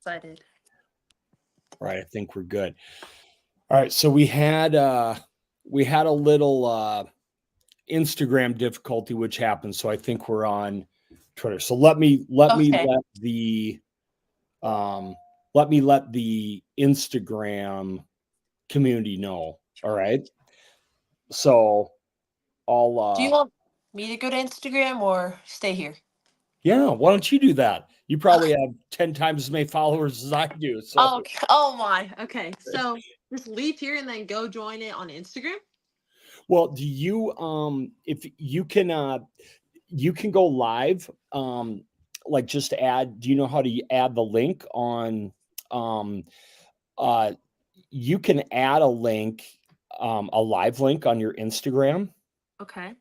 Excited. All right, I think we're good. All right, so we had a little Instagram difficulty which happened, so I think we're on Twitter. So let me let the Instagram community know. All right. So I'll Do you want me to go to Instagram or stay here? yeah, why don't you do that? You probably have 10 times as many followers as I do. So okay. Oh my. Okay. So just leave here and then go join it on Instagram. well, do you if you can go live, like just add, do you know how to add the link on uh you can add a link, a live link on your Instagram. Okay.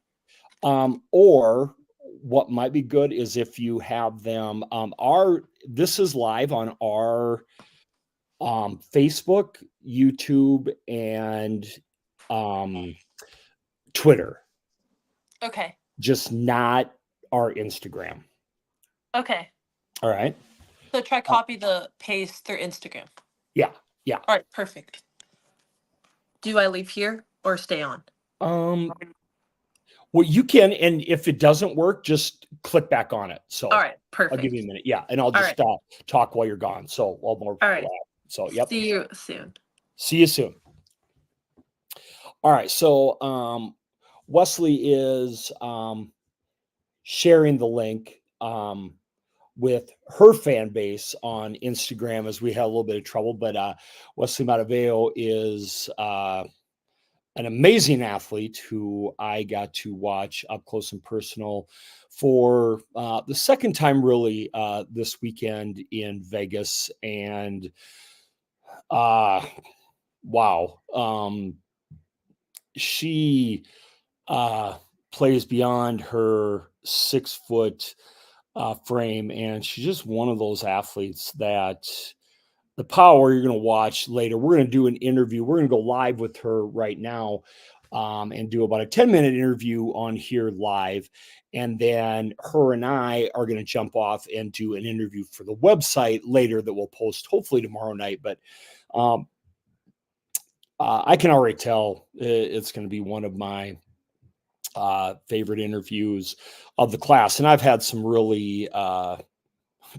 Or what might be good is if you have them, this is live on our Facebook, YouTube, and Twitter, Okay. just not our Instagram. Okay. All right. So try copy the paste through Instagram. Yeah. Yeah. All right. Perfect. Do I leave here or stay on? Well, you can, and if it doesn't work, just click back on it. So all right, perfect. I'll give you a minute. Yeah, and I'll just talk while you're gone. So I'll more. All right. So yep. See you soon. See you soon. All right. So Wesley is sharing the link with her fan base on Instagram, as we had a little bit of trouble, but Westley Matavao is an amazing athlete who I got to watch up close and personal for the second time really this weekend in Vegas. And wow, she plays beyond her 6 foot frame, and she's just one of those athletes that the power you're going to watch later. We're going to do an interview. We're going to go live with her right now and do about a 10-minute interview on here live. And then her and I are going to jump off and do an interview for the website later that we'll post hopefully tomorrow night. But I can already tell it's going to be one of my favorite interviews of the class. And I've had some really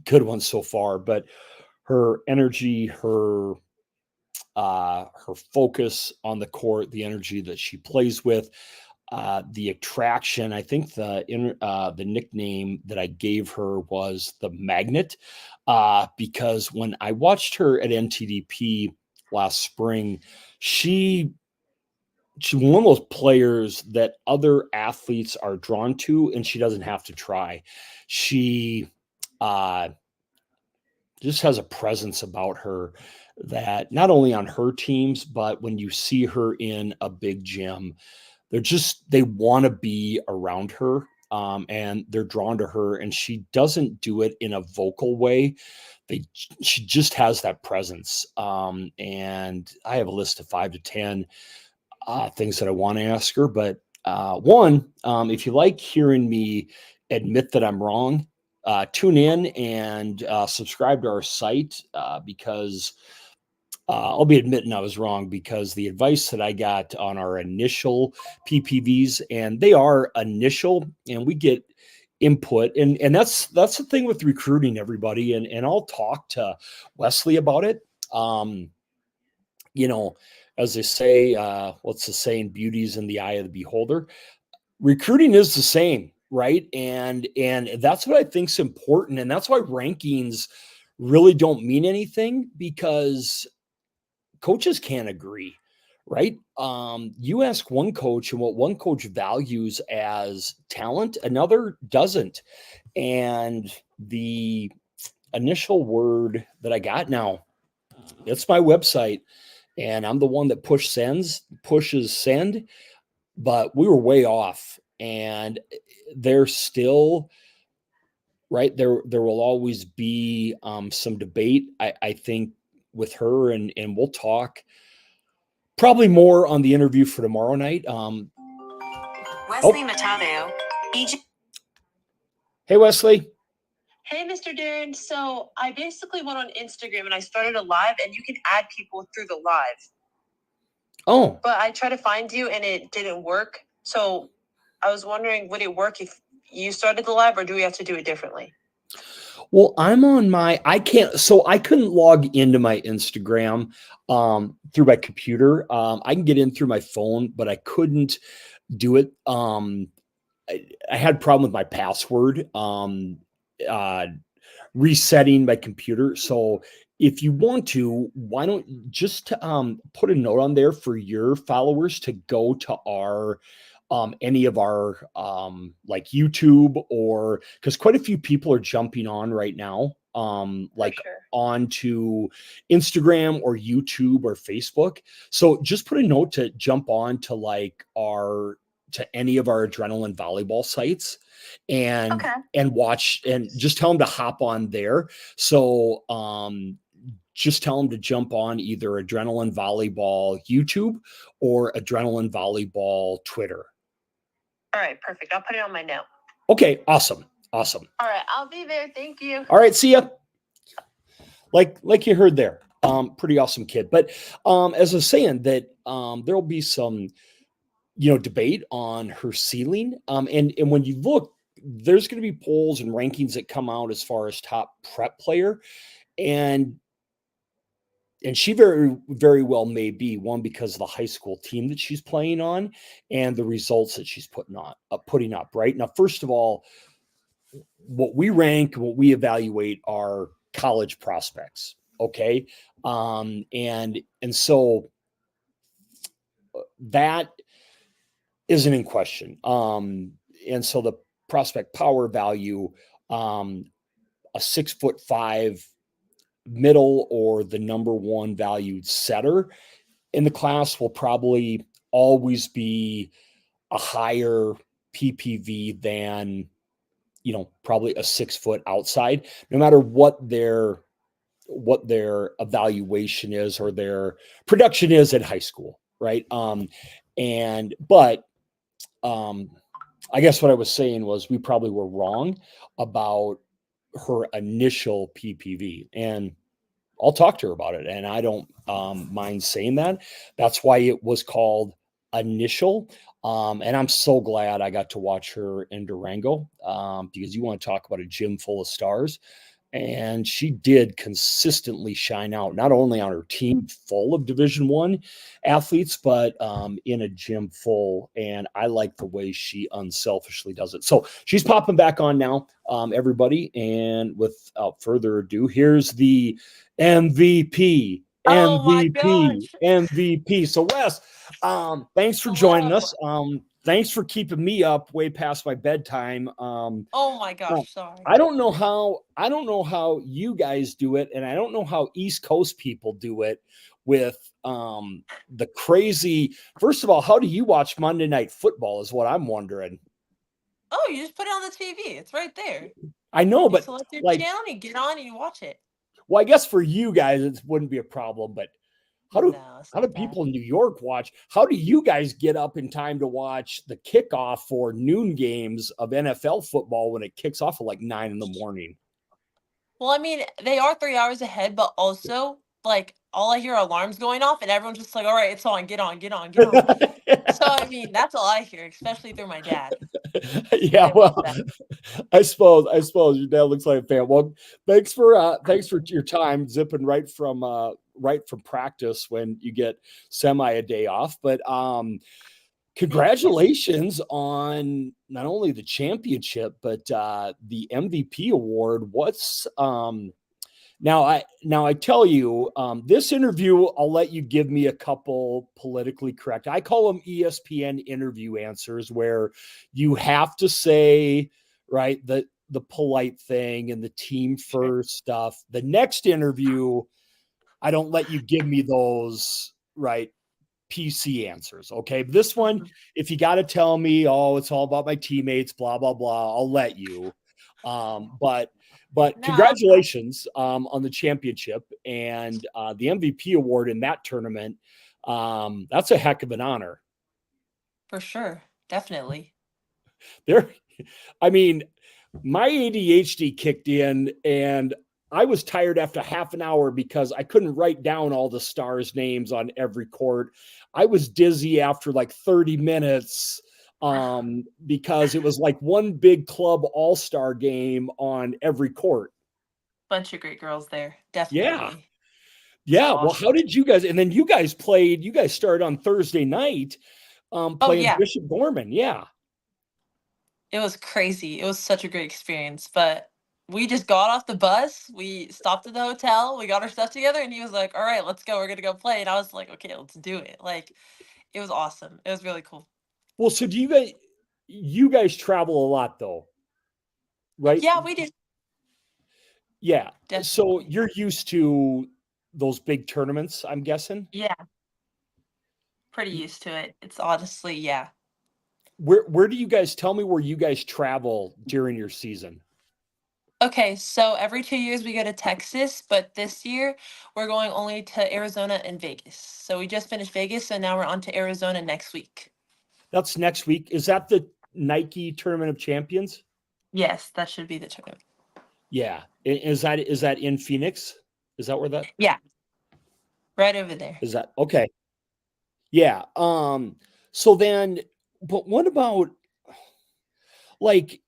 good ones so far, but her energy, her focus on the court, the energy that she plays with, the attraction. I think the nickname that I gave her was the Magnet, because when I watched her at NTDP last spring, she's one of those players that other athletes are drawn to, and she doesn't have to try. She just has a presence about her that not only on her teams, but when you see her in a big gym, they want to be around her, and they're drawn to her, and she doesn't do it in a vocal way. She just has that presence. And I have a list of 5 to 10 things that I want to ask her. But one, if you like hearing me admit that I'm wrong, tune in and subscribe to our site, because I'll be admitting I was wrong, because the advice that I got on our initial PPVs, and they are initial, and we get input, and that's the thing with recruiting, everybody, and I'll talk to Wesley about it. As they say, what's the saying? Beauty's in the eye of the beholder. Recruiting is the same, right? And that's what I think is important. And that's why rankings really don't mean anything, because coaches can't agree, right? You ask one coach and what one coach values as talent, another doesn't. And the initial word that I got, now it's my website, and I'm the one that pushes send, but we were way off. And there's still, right, there will always be some debate, I think, with her, and we'll talk probably more on the interview for tomorrow night. Wesley Matavao. Hey, Wesley. Hey, Mr. Darren. So I basically went on Instagram and I started a live, and you can add people through the live. Oh, But I tried to find you and it didn't work. So I was wondering, would it work if you started the live, or do we have to do it differently? well, I'm on I can't, so I couldn't log into my Instagram through my computer. I can get in through my phone, but I couldn't do it. I had a problem with my password. Uh, Resetting my computer. So if you want to, why don't you just put a note on there for your followers to go to our any of our like YouTube, or because quite a few people are jumping on right now, like sure. onto Instagram or YouTube or Facebook. So just put a note to jump on to like our to any of our adrenaline volleyball sites and Okay. and watch, and just tell them to hop on there. So just tell them to jump on either Adrenaline Volleyball YouTube or Adrenaline Volleyball Twitter. All right, perfect. I'll put it on my note. Okay, awesome. Awesome. All right, I'll be there. Thank you. All right, see ya. Like you heard there. Pretty awesome kid. But as I was saying, that there'll be some debate on her ceiling. And when you look, there's going to be polls and rankings that come out as far as top prep player, and she very, very well may be one, because of the high school team that she's playing on and the results that she's putting up. Right now, first of all, what we rank, what we evaluate are college prospects. Okay, and so that isn't in question. And so the prospect power value, a 6'5" middle or the number one valued setter in the class will probably always be a higher PPV than, probably a 6 foot outside, no matter what their evaluation is or their production is at high school. Right. But I guess what I was saying was we probably were wrong about her initial PPV, and I'll talk to her about it. And I don't mind saying that. That's why it was called initial. And I'm so glad I got to watch her in Durango, because you want to talk about a gym full of stars. And she did consistently shine out, not only on her team full of Division I athletes, but in a gym full. And I like the way she unselfishly does it. So she's popping back on now, everybody. And without further ado, here's the MVP. Oh my MVP, gosh. MVP. So Wes, thanks for joining us. Thanks for keeping me up way past my bedtime. Oh my gosh, sorry. I don't know how you guys do it, and I don't know how East Coast people do it with the crazy. First of all, how do you watch Monday Night Football is what I'm wondering. Oh, you just put it on the TV. It's right there. I know, You but select your like, channel, you get on and you watch it. well, I guess for you guys it wouldn't be a problem, but how do No, it's how not do bad. people in New York watch? How do you guys get up in time to watch the kickoff for noon games of NFL football when it kicks off at like 9 a.m? Well, I mean, they are 3 hours ahead, but also, like, all I hear are alarms going off, and everyone's just like, all right, it's on, get on, get on, get on. So, I mean, that's all I hear, especially through my dad. Yeah, They watch well, that. I suppose your dad looks like a fan. Well, thanks for your time zipping right from practice when you get semi a day off. But congratulations on not only the championship but the MVP award. What's now I tell you, this interview, I'll let you give me a couple politically correct. I call them ESPN interview answers, where you have to say, right, the polite thing and the team first stuff. The next interview, I don't let you give me those, right, PC answers. Okay. This one, if you got to tell me, oh, it's all about my teammates, blah, blah, blah, I'll let you. But No, congratulations on the championship and the MVP award in that tournament. That's a heck of an honor. for sure. Definitely. There, I mean, my ADHD kicked in and I was tired after half an hour because I couldn't write down all the stars' names on every court. I was dizzy after like 30 minutes because it was like one big club all-star game on every court. Bunch of great girls there, Yeah. definitely. It's Yeah. Well, how awesome. did you guys, and then you guys started on Thursday night Oh playing yeah, Bishop Gorman. Yeah. it was crazy. It was such a great experience. But we just got off the bus. We stopped at the hotel. We got our stuff together, and he was like, "All right, let's go. We're gonna go play." And I was like, "Okay, let's do it." Like, it was awesome. It was really cool. Well, so you guys travel a lot though, right? Yeah, we did. Yeah. So Definitely. you're used to those big tournaments, I'm guessing. Yeah, pretty used to it. It's honestly, yeah. Where do you guys tell me where you guys travel during your season? Okay, so every 2 years we go to Texas, but this year we're going only to Arizona and Vegas. So we just finished Vegas, so now we're on to Arizona next week. That's next week. Is that the Nike Tournament of Champions? Yes, that should be the tournament. Yeah. Is that in Phoenix? Is that where that Yeah, right over there. is that? Okay. Yeah. So then but what about like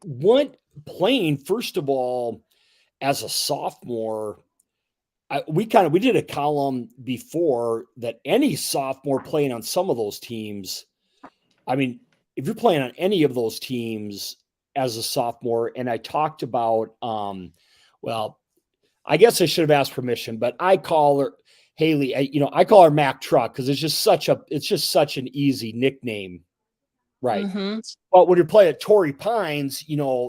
what playing first of all as a sophomore we did a column before that any sophomore playing on some of those teams. I mean, if you're playing on any of those teams as a sophomore, and I talked about, well, I guess I should have asked permission, but I call her Haley. I call her Mac Truck because it's just such an easy nickname, right? Mm-hmm. But when you play at Torrey Pines,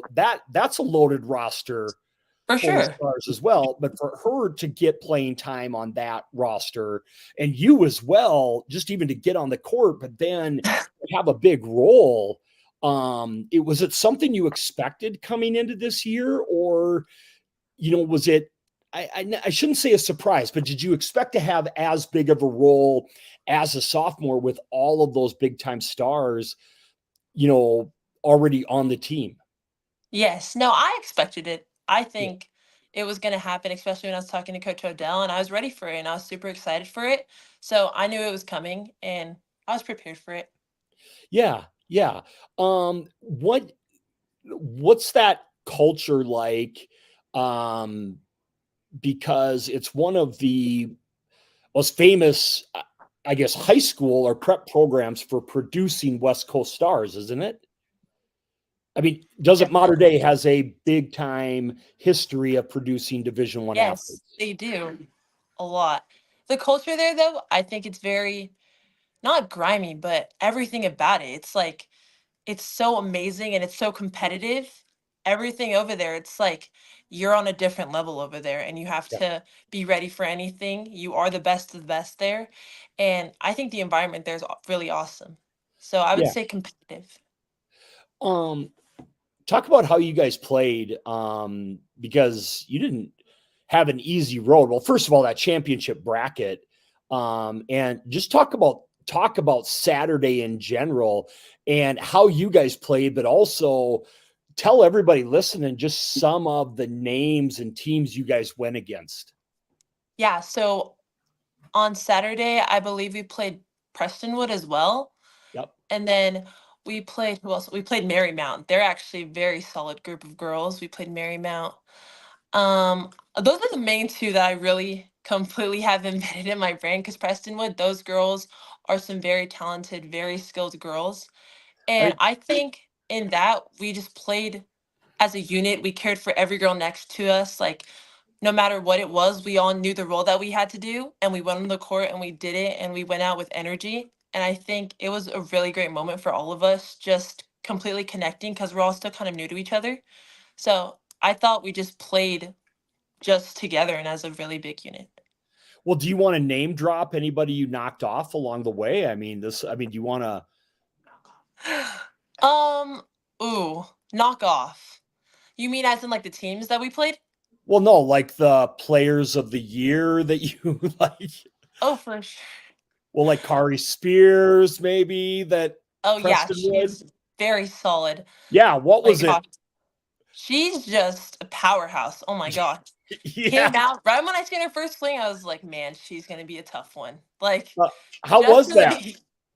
that's a loaded roster For full of sure. stars as well. But for her to get playing time on that roster and you as well, just even to get on the court, but then have a big role. Was it something you expected coming into this year, or was it? I shouldn't say a surprise, but did you expect to have as big of a role as a sophomore with all of those big time stars, already on the team? Yes. No, I expected it. I Yeah. think it was going to happen, especially when I was talking to Coach Odell, and I was ready for it, and I was super excited for it. So I knew it was coming, and I was prepared for it. Yeah. Yeah. What's that culture like? Um, because it's one of the most famous, I guess, high school or prep programs for producing West Coast stars, isn't it? I mean, doesn't Modern Definitely. Day has a big time history of producing Division One Yes, athletes? they do a lot. The culture there, though, I think it's very not grimy, but everything about it. It's like it's so amazing and it's so competitive. Everything over there, it's like you're on a different level over there and you have Yeah. to be ready for anything. You are the best of the best there. And I think the environment there is really awesome. So I would Yeah. say competitive. Um, Talk about how you guys played, because you didn't have an easy road. Well, first of all, that championship bracket, and just talk about Saturday in general and how you guys played, but also tell everybody listening just some of the names and teams you guys went against. Yeah. So on Saturday, I believe we played Prestonwood as well. Yep. And then we played who else? We played Marymount. They're actually a very solid group of girls. We played Marymount. Those are the main two that I really completely have embedded in my brain because Prestonwood, those girls are some very talented, very skilled girls. I And mean, I think in that we just played as a unit. We cared for every girl next to us. Like no matter what it was, we all knew the role that we had to do and we went on the court and we did it and we went out with energy. And I think it was a really great moment for all of us, just completely connecting because we're all still kind of new to each other. So I thought we just played just together and as a really big unit. well, do you want to name drop anybody you knocked off along the way? Do you want to? um, ooh, knock off. You mean as in like the teams that we played? Well, no, like the players of the year that you like. Oh, for sure. Well, like Kari Spears, maybe that Oh yeah, Preston would. she's very solid. Yeah, what My was it? gosh. She's just a powerhouse. Oh my gosh. Yeah. Came out right when I seen her first fling, I was like, man, she's gonna be a tough one. Like, Uh, how just was for the that?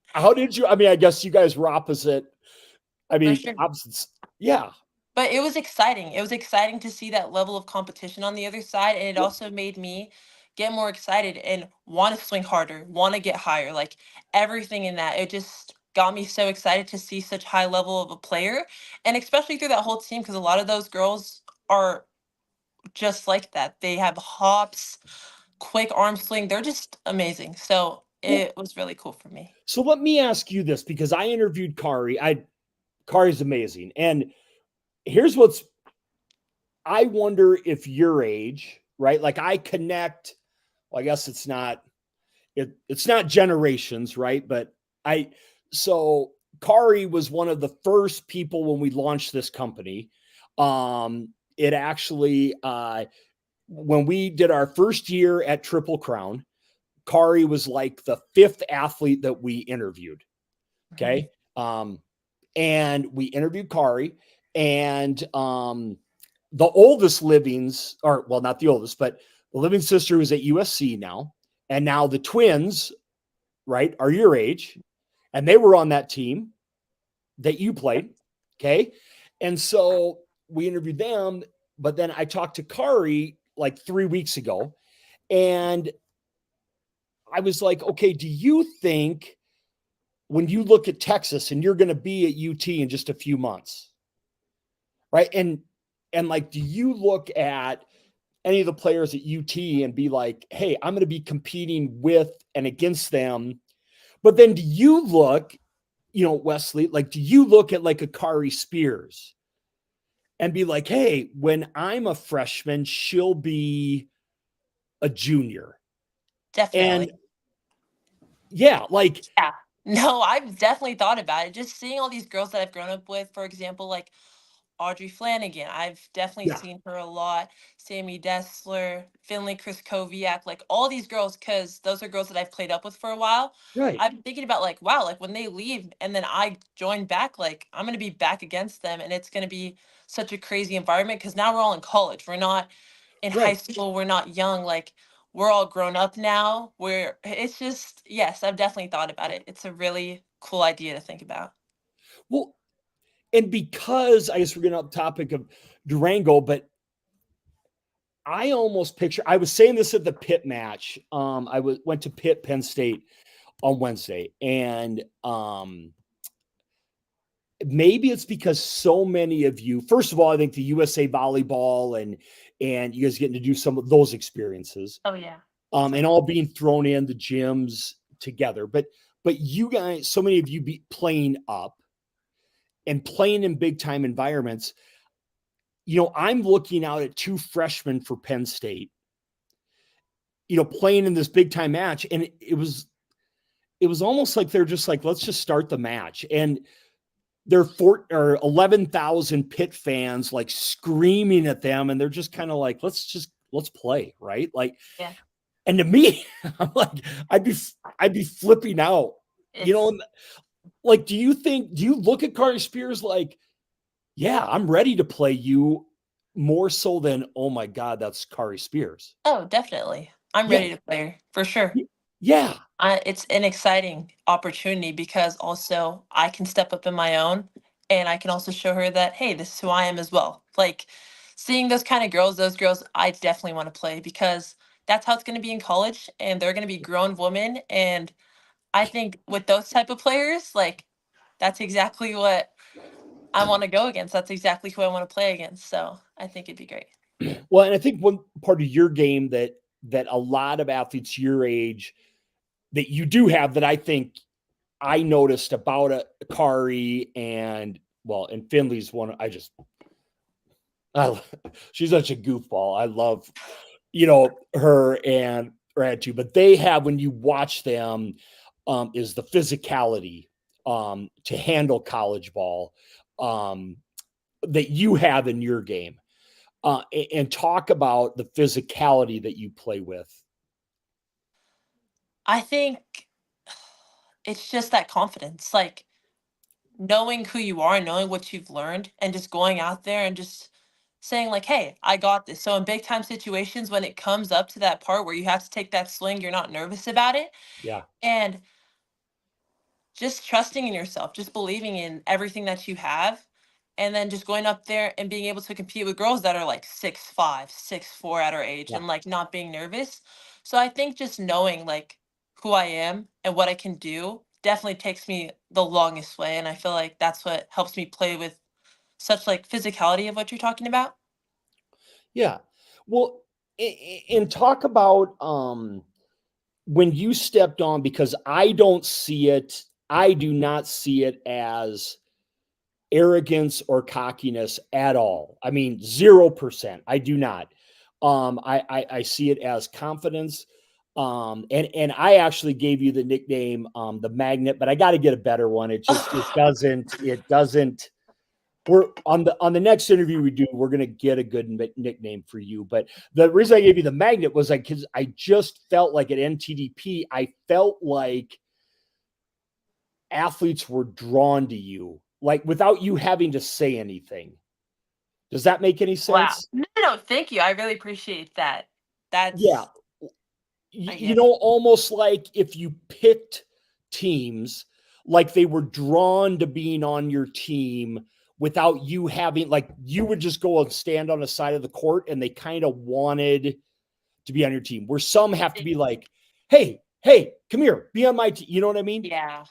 How did you? I mean, I guess you guys were opposite. I for mean, sure. opposites. Yeah. But it was exciting. It was exciting to see that level of competition on the other side, and it Yeah. also made me get more excited and want to swing harder, want to get higher. Like everything in that, it just got me so excited to see such high level of a player, and especially through that whole team because a lot of those girls are just like that. They have hops, quick arm swing. They're just amazing. So Well, it was really cool for me. so let me ask you this because I interviewed Kari. Kari's amazing, and here's what's. I wonder if your age, right? Like I connect. Well, I guess it's not generations, right? But I so Kari was one of the first people when we launched this company. It actually when we did our first year at Triple Crown, Kari was like the fifth athlete that we interviewed. Mhm. Okay. And we interviewed Kari, and the oldest livings, or well, not the oldest, but the living sister who's at USC now, and now the twins, right, are your age, and they were on that team that you played. Okay. And so we interviewed them, but then I talked to Kari like 3 weeks ago, and I was like, okay, do you think when you look at Texas and you're going to be at UT in just a few months, right? And like, do you look at any of the players at UT and be like, hey, I'm going to be competing with and against them? But then do you look, Wesley, like, do you look at like a Kari Spears and be like, hey, when I'm a freshman, she'll be a junior? And Definitely. yeah, like, Yeah. No, I've definitely thought about it. Just seeing all these girls that I've grown up with, for example, like Audrey Flanagan. I've definitely yeah, seen her a lot. Sammy Dessler, Finley Kraskowiak, like all these girls, because those are girls that I've played up with for a while. right, I'm thinking about like, wow, like when they leave and then I join back, like I'm gonna be back against them, and it's gonna be such a crazy environment because now we're all in college. We're not in high right. school. We're not young. Like we're all grown up now. It's just yes, I've definitely thought about it. It's a really cool idea to think about. Well, and because I guess we're getting off the topic of Durango, but I almost picture. I was saying this at the Pitt match. Went to Pitt, Penn State on Wednesday, and maybe it's because so many of you. First of all, I think the USA volleyball and you guys getting to do some of those experiences, Oh yeah, for and all being thrown in the gyms together. But you guys, so many of you be playing up and playing in big time environments. I'm looking out at two freshmen for Penn State, playing in this big time match. And it was almost like they're just like, let's just start the match. And there are 11,000 Pitt fans like screaming at them. And they're just kind of like, let's play. Right. Like, yeah. and to me, I'm like, I'd be flipping out, It's like, do you look at Carter Spears like, yeah, I'm ready to play you more so than, oh my God, that's Kari Spears. Oh, definitely. I'm Yeah. ready to play her, for sure. Yeah. It's an exciting opportunity because also I can step up in my own and I can also show her that, hey, this is who I am as well. Like seeing those kind of girls, those girls I definitely want to play because that's how it's going to be in college and they're going to be grown women. And I think with those type of players, like that's exactly what I want to go against. That's exactly who I want to play against. So I think it'd be great. Well, and I think one part of your game that a lot of athletes your age that you do have that I think I noticed about a Kari and well, and Finley's one. I she's such a goofball. I love her and her attitude, but they have when you watch them is the physicality to handle college ball um, that you have in your game, and talk about the physicality that you play with. I think it's just that confidence. Like knowing who you are, knowing what you've learned, and just going out there and just saying like, "Hey, I got this." So in big time situations, when it comes up to that part where you have to take that swing, you're not nervous about it, Yeah. and just trusting in yourself, just believing in everything that you have, and then just going up there and being able to compete with girls that are like 6'5", 6'4" at our age, Yeah. and like not being nervous. So I think just knowing like who I am and what I can do definitely takes me the longest way, and I feel like that's what helps me play with such like physicality of what you're talking about. Yeah. Well, and talk about when you stepped on, because I don't see it, I do not see it as arrogance or cockiness at all. I mean, 0%. I do not. I see it as confidence. And I actually gave you the nickname, the magnet, but I got to get a better one. It doesn't. We're on the next interview we do. We're gonna get a good nickname for you. But the reason I gave you the magnet was like because I just felt like at NTDP, I felt like athletes were drawn to you, like without you having to say anything. Does that make any Wow. sense? No, no, thank you. I really appreciate that. Yeah. That's I You guess know, almost like if you picked teams, like they were drawn to being on your team without you having, like, you would just go and stand on the side of the court and they kind of wanted to be on your team. Where some have to be like, hey, come here, be on my team. You know what I mean? yeah.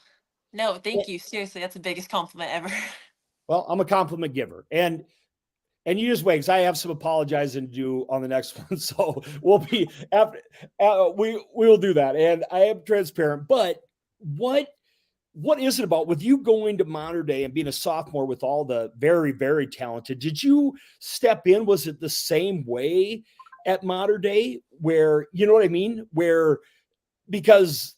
No, thank you. Seriously, that's the biggest compliment ever. Well, I'm a compliment giver. And you just wait because I have some apologizing to do on the next one. So we'll be after we will do that. And I am transparent. But what what is it about with you going to Modern Day and being a sophomore with all the very, very talented? Did you step in? Was it the same way at Modern Day where you know what I mean? Where because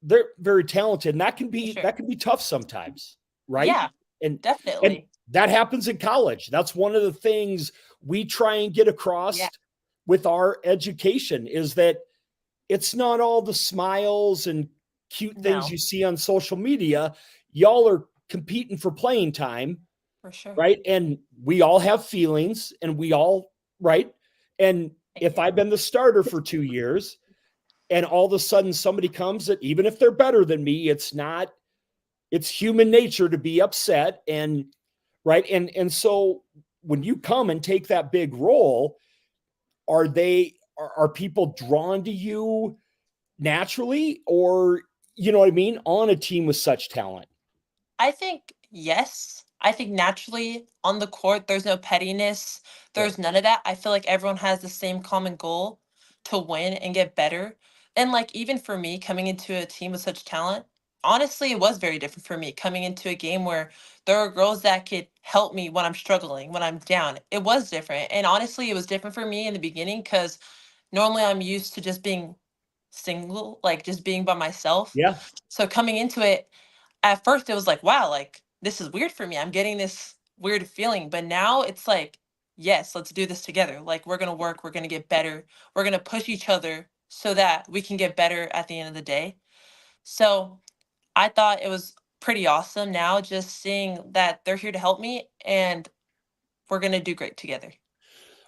they're very talented and that can For be sure. that can be tough sometimes, right? Yeah, And and definitely. that happens in college. That's one of the things we try and get across Yeah. with our education is that it's not all the smiles and cute things No, you see on social media. Y'all are competing for playing time, for sure. right? And we all have feelings and we all, right? And Thank if you. I've been the starter for 2 years and all of a sudden somebody comes that even if they're better than me, it's human nature to be upset and right. And so when you come and take that big role, are people drawn to you naturally or you know what I mean on a team with such talent? I think yes. I think naturally on the court, there's no pettiness. Yeah. There's none of that. I feel like everyone has the same common goal to win and get better. And like even for me coming into a team with such talent, honestly, it was very different for me coming into a game where there are girls that could help me when I'm struggling, when I'm down. It was different. And honestly, it was different for me in the beginning because normally I'm used to just being single, like just being by myself. Yeah. So coming into it, at first it was like, wow, like this is weird for me. I'm getting this weird feeling. But now it's like, yes, let's do this together. Like we're gonna work, we're gonna get better, we're gonna push each other so that we can get better at the end of the day. So I thought it was pretty awesome now just seeing that they're here to help me and we're gonna do great together.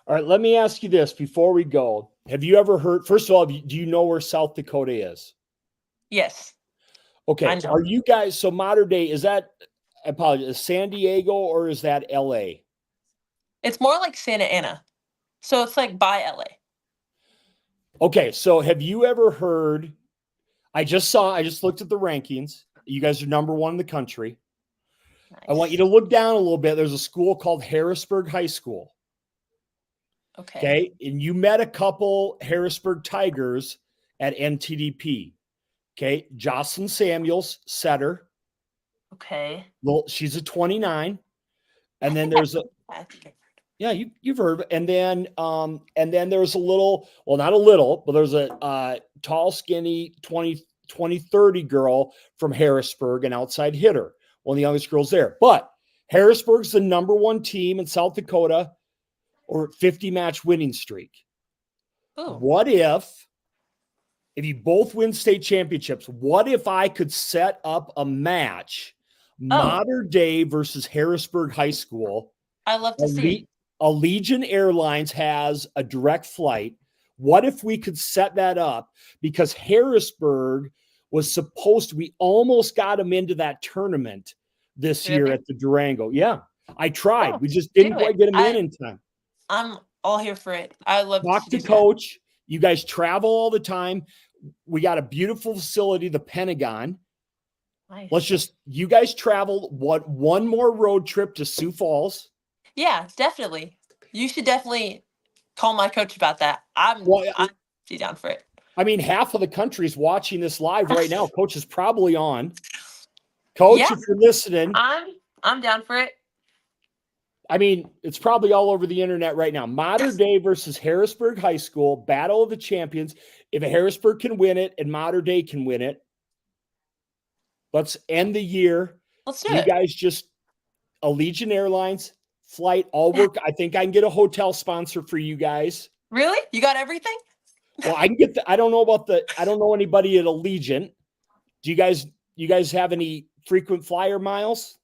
All right, let me ask you this before we go. Have you ever heard, first of all, do you know where South Dakota is? Yes, I Okay. know. Are you guys, so Modern Day, is that, I apologize, is San Diego or is that LA? It's more like Santa Ana. So it's like by LA. Okay. So have you ever heard, I just looked at the rankings. You guys are number one in the country. I want you Nice. to look down a little bit. There's a school called Harrisburg High School. Okay. Okay. And you met a couple Harrisburg Tigers at NTDP. Okay. Jocelyn Samuels, setter. Okay. Well, she's a 29. I And then think there's a, I think yeah, you've heard of it. And then there's a little, well, not a little, but there's a tall, skinny 20 30 girl from Harrisburg, an outside hitter, one of the youngest girls there. But Harrisburg's the number one team in South Dakota or 50 match winning streak. Ooh. What if you both win state championships, what if I could set up a match, Oh, Modern Day versus Harrisburg High School, I love to elite see. Allegiant Airlines has a direct flight. What if we could set that up? Because Harrisburg was supposed to, we almost got them into that tournament this year Really? at the Durango. Yeah, I tried. Oh, We just do didn't quite it. get them in time. I'm all here for it. I would love Talk to to do that. coach. You guys travel all the time. We got a beautiful facility, the Pentagon. Let's Nice. just, you guys travel one more road trip to Sioux Falls. Yeah, definitely. You should definitely call my coach about that. Well, I'm be down for it. I mean, half of the country's watching this live right now. Coach is probably on. Coach, Yeah, if you're listening, I'm down for it. I mean, it's probably all over the internet right now. Modern Day versus Harrisburg High School, Battle of the Champions. If Harrisburg can win it and Modern Day can win it, let's end the year. Let's do You it. guys just Allegiant Airlines flight, all work. I think I can get a hotel sponsor for you guys. Really? You got everything? Well, I can get I don't know anybody at Allegiant. Do you guys have any frequent flyer miles?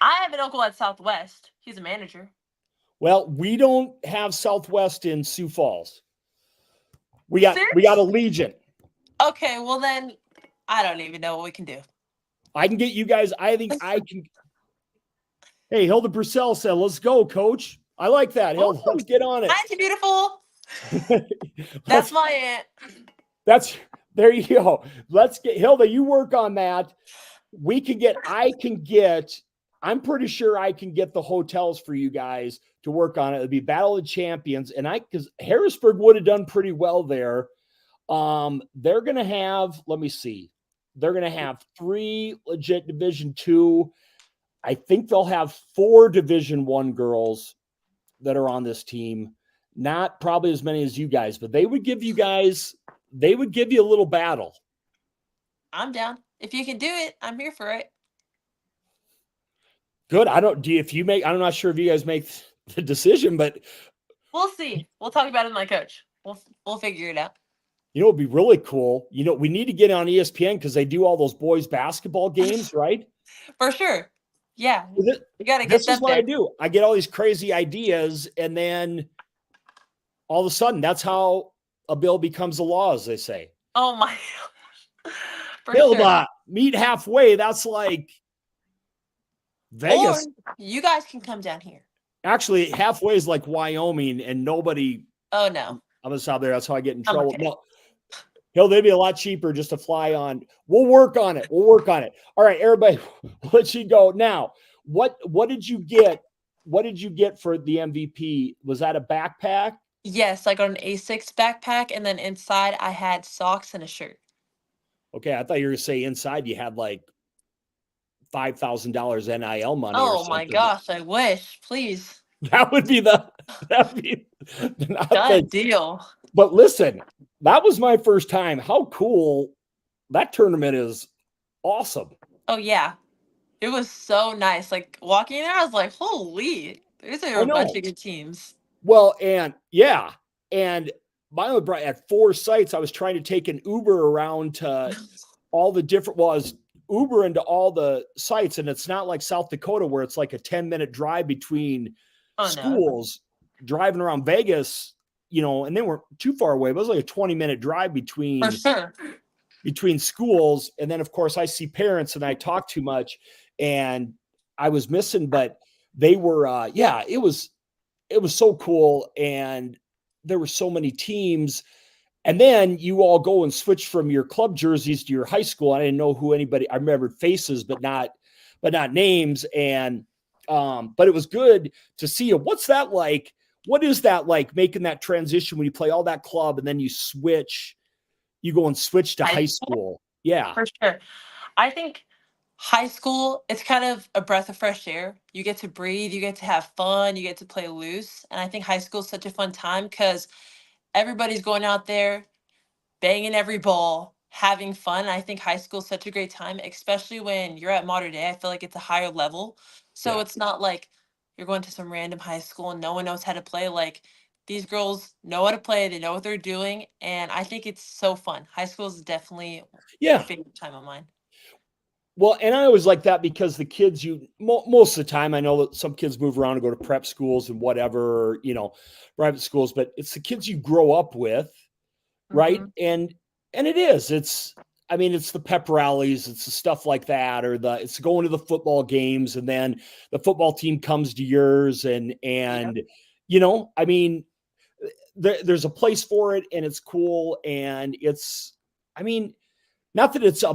I have an uncle at Southwest. He's a manager. Well, we don't have Southwest in Sioux Falls. We got Seriously? Allegiant. Okay, well then I don't even know what we can do. I can get you guys. I think I can. Hey, Hilda Purcell said, "Let's go, Coach." I like that. Hilda, let's get on it. Hi, Auntie Beautiful. That's my aunt. That's there you go. Let's get Hilda. You work on that. I'm pretty sure I can get the hotels for you guys to work on it. It'd be Battle of Champions. And because Harrisburg would have done pretty well there. They're going to have, let me see. They're going to have 3 legit Division II. I think they'll have 4 Division I girls that are on this team. Not probably as many as you guys, but they would give you a little battle. I'm down. If you can do it, I'm here for it. Good. I'm not sure if you guys make the decision, but we'll see. We'll talk about it with my coach. We'll figure it out. You know, it'd be really cool. You know, we need to get on ESPN because they do all those boys basketball games, right? For sure. Yeah. You got to get This them is what there. I do. I get all these crazy ideas, and then all of a sudden, that's how a bill becomes a law, as they say. Oh my gosh. For Hilda, meet halfway. That's like Vegas. Or you guys can come down here. Actually, halfway is like Wyoming, and nobody. Oh no. I'm gonna stop there. That's how I get in trouble. Okay. No. They'd be a lot cheaper just to fly on. We'll work on it. All right, everybody, we'll let you go. Now, what did you get? What did you get for the MVP? Was that a backpack? Yes, I got an A6 backpack, and then inside I had socks and a shirt. Okay, I thought you were going to say inside you had like $5,000 NIL money. Oh my gosh, I wish. Please. That would be Done deal. But listen, that was my first time. How cool. That tournament is awesome. Oh yeah. It was so nice. Like walking in there, I was like, holy, there's a bunch of good teams. Well, and yeah. And my other at 4 sites, I was trying to take an Uber around to all the different Uber into all the sites. And it's not like South Dakota where it's like a 10-minute drive between schools. No. Driving around Vegas, you know, and they weren't too far away, but it was like a 20-minute drive between schools. And then of course I see parents and I talk too much and I was missing, but they were, it was so cool. And there were so many teams. And then you all go and switch from your club jerseys to your high school. I didn't know who anybody, I remember faces, but not names. And, but it was good to see you. What's that like? What is that like making that transition when you play all that club and then you go and switch to high school? Yeah, for sure. I think high school, it's kind of a breath of fresh air. You get to breathe, you get to have fun, you get to play loose. And I think high school is such a fun time because everybody's going out there, banging every ball, having fun. I think high school is such a great time, especially when you're at modern day. I feel like it's a higher level. So it's not like you're going to some random high school and no one knows how to play. Like these girls know how to play, they know what they're doing. And I think it's so fun. High school is definitely a favorite time of mine. Well, and I always like that because the kids, most of the time, I know that some kids move around and go to prep schools and whatever, private schools, but it's the kids you grow up with, right? Hmm. And it's the pep rallies, it's the stuff like that, or it's going to the football games, and then the football team comes to yours, Yep. I mean, there's a place for it, and it's cool, and I mean, not that it's it's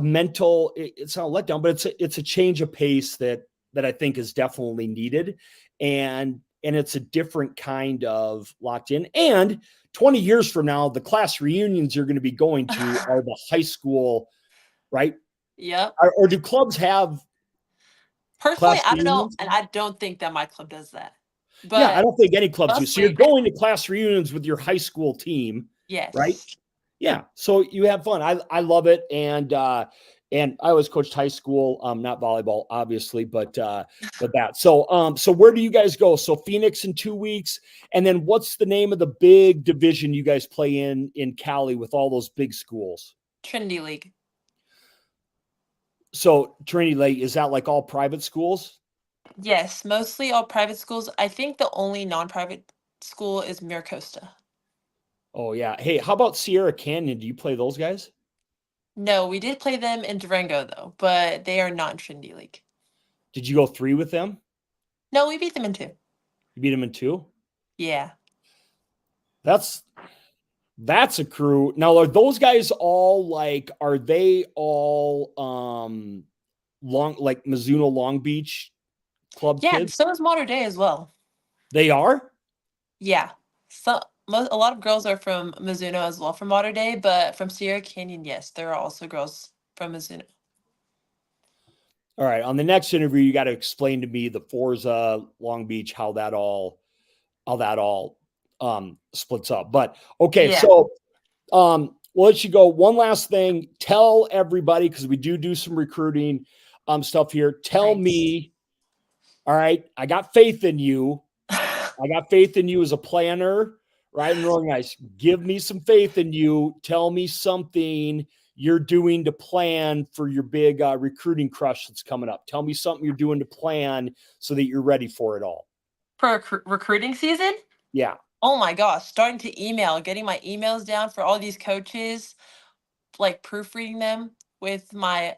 not a letdown, but it's a change of pace that I think is definitely needed, and it's a different kind of locked in. And 20 years from now, the class reunions you're going to be going to are the high school, right? Yep. Or do clubs have Personally, class I don't know, reunions? and I don't think that my club does that. Yeah, I But don't think any clubs do. So you're Westlake, going to class reunions with your high school team, right? yes. Yeah, so you have fun. I love it, and I always coached high school, not volleyball, obviously, but that. So where do you guys go? So Phoenix in 2 weeks, and then what's the name of the big division you guys play in Cali with all those big schools? Trinity League. So Trinity Lake, is that like all private schools? Yes, mostly all private schools. I think the only non-private school is Miracosta. Oh yeah. Hey, how about Sierra Canyon? Do you play those guys? No, we did play them in Durango though, but they are not in Trinity League. Did you go 3 with them? No, we beat them in two. You beat them in 2? Yeah. That's That's a crew. Now, are those guys all like, are they all like Mizuno Long Beach club Yeah, and kids? so is Mater Day as well. They are? Yeah. So a lot of girls are from Mizuno as well from Mater Day, but from Sierra Canyon, yes, there are also girls from Mizuno. All right. On the next interview, you got to explain to me the Forza Long Beach, how that all splits up. But okay, Yeah. so we'll let you go. One last thing. Tell everybody, because we do some recruiting stuff here. Tell Nice. me, all right, I got faith in you. I got faith in you as a planner, right? And organized. Give me some faith in you. Tell me something you're doing to plan for your big recruiting crush that's coming up. Tell me something you're doing to plan so that you're ready for it all. For recruiting season? Yeah. Oh my gosh, starting to email, getting my emails down for all these coaches, like proofreading them with my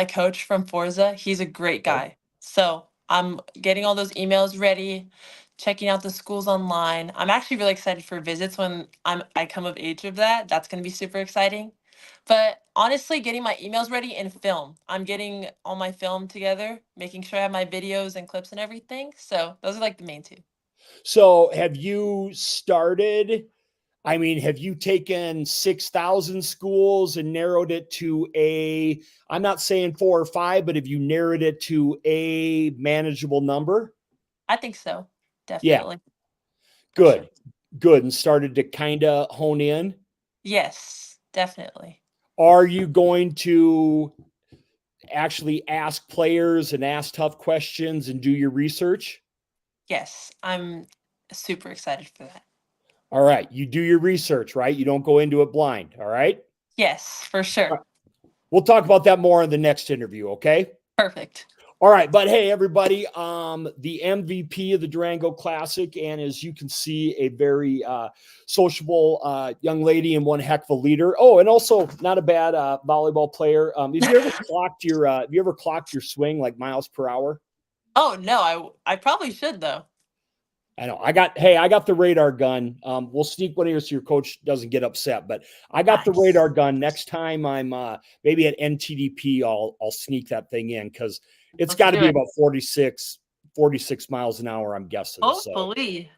coach from Forza. He's a great Okay. guy. So I'm getting all those emails ready, checking out the schools online. I'm actually really excited for visits when I come of age of that. That's gonna be super exciting. But honestly, getting my emails ready and film. I'm getting all my film together, making sure I have my videos and clips and everything. So those are like the main two. So have you started? I mean, have you taken 6,000 schools and narrowed it to I'm not saying 4 or 5, but have you narrowed it to a manageable number? I think so. Yeah, Definitely. For sure. good, good. And started to kind of hone in. Yes, definitely. Are you going to actually ask players and ask tough questions and do your research? Yes, I'm super excited for that. All right. You do your research, right? You don't go into it blind. All right. Yes, for All sure. right. We'll talk about that more in the next interview. Okay. Perfect. All right, but hey, everybody, the MVP of the Durango Classic, and as you can see, a very sociable young lady and one heck of a leader. Oh, and also not a bad volleyball player. Have you ever clocked your swing like miles per hour? Oh no, I probably should though. I know. I got the radar gun. We'll sneak one here so your coach doesn't get upset. But I got the Nice. radar gun. Next time I'm maybe at NTDP, I'll sneak that thing in because it's Let's got to do be it. about 46 miles an hour, I'm guessing. So Hopefully.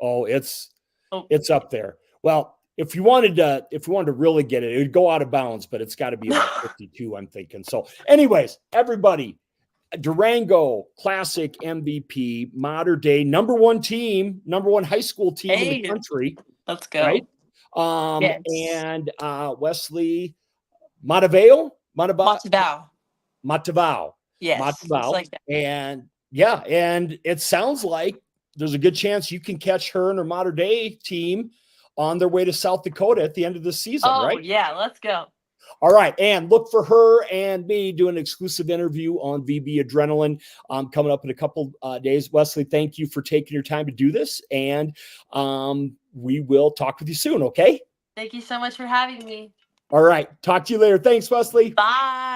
oh, it's Oh, it's up there. Well, if you wanted to really get it, it would go out of bounds, but it's got to be about 52, I'm thinking. So, anyways, everybody, Durango Classic MVP, modern day number one high school team in the hey, country, let's right? go. Yes. And Wesley Matavao, Matavao. Matavao, Yes, it's Matavao, like that. and yeah, and it sounds like there's a good chance you can catch her and her modern day team on their way to South Dakota at the end of the season, Oh right? yeah, let's go. All right. And look for her and me doing an exclusive interview on VBAdrenaline coming up in a couple days. Wesley, thank you for taking your time to do this. And we will talk with you soon. Okay. Thank you so much for having me. All right. Talk to you later. Thanks, Wesley. Bye.